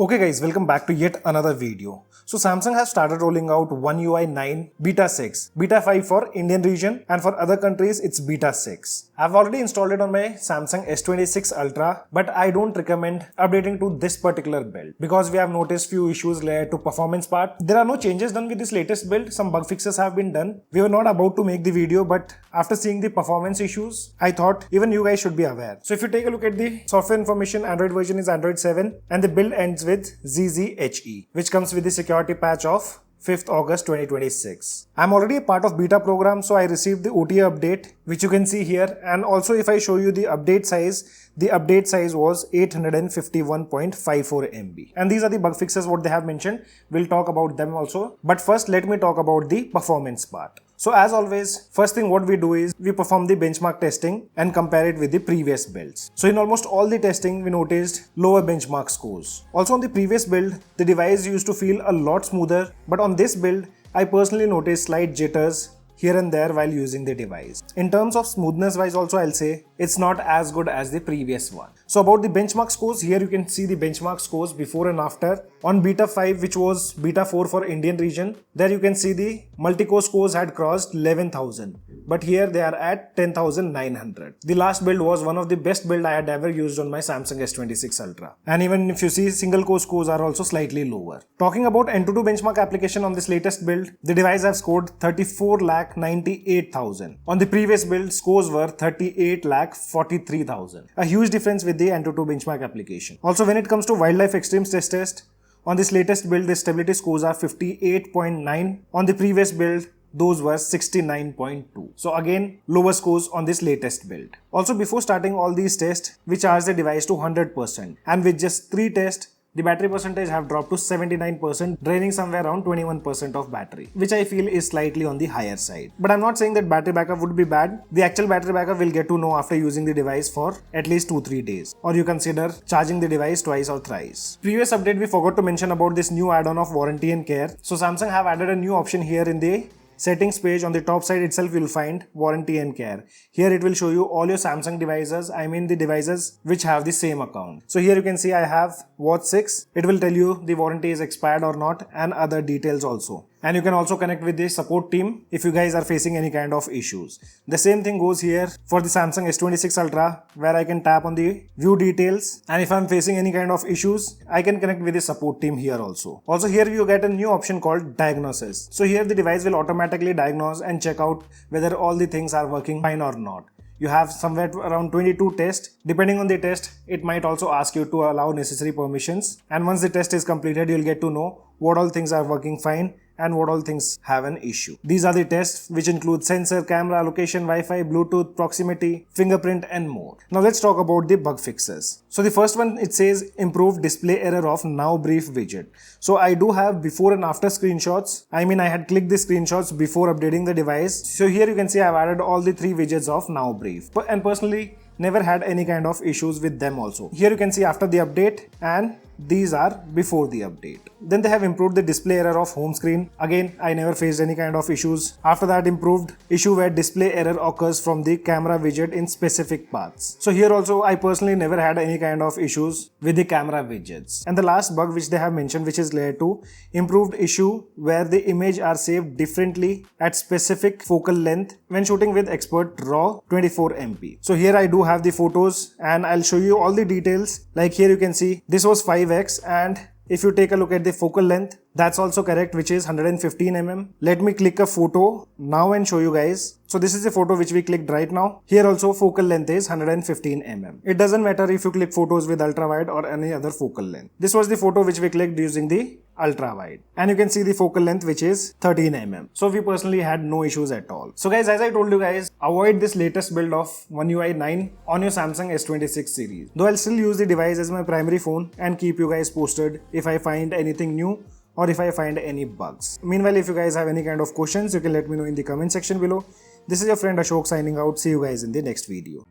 Okay guys, welcome back to yet another video. So Samsung has started rolling out One UI 9 Beta 6, Beta 5 for Indian region, and for other countries it's Beta 6. I've already installed it on my Samsung S26 Ultra, but I don't recommend updating to this particular build because we have noticed few issues related to performance part. There are no changes done with this latest build, some bug fixes have been done. We were not about to make the video, but after seeing the performance issues, I thought even you guys should be aware. So if you take a look at the software information, Android version is Android 7 and the build ends with ZZHE, which comes with the security patch of 5th August 2026. I'm already a part of beta program, so I received the OTA update, which you can see here. And also if I show you the update size was 851.54 MB. And these are the bug fixes what they have mentioned. We'll talk about them also. But first let me talk about the performance part. So as always, first thing what we do is we perform the benchmark testing and compare it with the previous builds. So in almost all the testing, we noticed lower benchmark scores. Also on the previous build, the device used to feel a lot smoother, but on this build, I personally noticed slight jitters here and there while using the device. In terms of smoothness wise also, I'll say it's not as good as the previous one. So about the benchmark scores, here you can see the benchmark scores before and after. On Beta 5, which was Beta 4 for Indian region, there you can see the multi-core scores had crossed 11,000. But here they are at 10,900. The last build was one of the best build I had ever used on my Samsung S26 Ultra. And even if you see, single core scores are also slightly lower. Talking about Antutu benchmark application on this latest build, the device have scored 34,98,000. On the previous build, scores were 38,43,000. A huge difference with the Antutu benchmark application. Also, when it comes to wildlife extreme stress test, on this latest build, the stability scores are 58.9. On the previous build, those were 69.2. So again, lower scores on this latest build. Also, before starting all these tests, we charged the device to 100%. And with just 3 tests, the battery percentage have dropped to 79%, draining somewhere around 21% of battery, which I feel is slightly on the higher side. But I'm not saying that battery backup would be bad. The actual battery backup we'll get to know after using the device for at least 2-3 days. Or you consider charging the device twice or thrice. Previous update we forgot to mention about this new add-on of warranty and care. So Samsung have added a new option here in the settings page. On the top side itself you'll find warranty and care. Here it will show you all your Samsung devices, I mean the devices which have the same account. So here you can see I have Watch 6. It will tell you the warranty is expired or not and other details also. And you can also connect with the support team if you guys are facing any kind of issues. The same thing goes here for the Samsung S26 Ultra, where I can tap on the view details, and if I'm facing any kind of issues, I can connect with the support team here also. Also here you get a new option called diagnostics. So here the device will automatically diagnose and check out whether all the things are working fine or not. You have somewhere around 22 tests. Depending on the test, it might also ask you to allow necessary permissions. And once the test is completed, you'll get to know what all things are working fine and what all things have an issue. These are the tests which include sensor, camera, location, Wi-Fi, Bluetooth, proximity, fingerprint and more. Now let's talk about the bug fixes. So the first one, it says improved display error of now brief widget. So I do have before and after screenshots. I mean I had clicked the screenshots before updating the device. So here you can see I've added all the 3 widgets of now brief. And personally, never had any kind of issues with them also. Here you can see after the update and these are before the update. Then they have improved the display error of home screen. Again, I never faced any kind of issues. After that, improved issue where display error occurs from the camera widget in specific paths. So here also, I personally never had any kind of issues with the camera widgets. And the last bug which they have mentioned, which is related to improved issue where the image are saved differently at specific focal length when shooting with expert RAW 24 MP. So here I do have the photos and I'll show you all the details. Like here you can see this was 5x, and if you take a look at the focal length, that's also correct, which is 115 mm. Let me click a photo now and show you guys. So this is the photo which we clicked right now. Here also focal length is 115 mm. It doesn't matter if you click photos with ultra wide or any other focal length. This was the photo which we clicked using the ultra wide, and you can see the focal length which is 13 mm. So we personally had no issues at all. So guys, as I told you guys, avoid this latest build of One UI 9 on your Samsung S26 series. Though I'll still use the device as my primary phone and keep you guys posted if I find anything new or if I find any bugs. Meanwhile, if you guys have any kind of questions, you can let me know in the comment section below. This is your friend Ashok signing out. See you guys in the next video.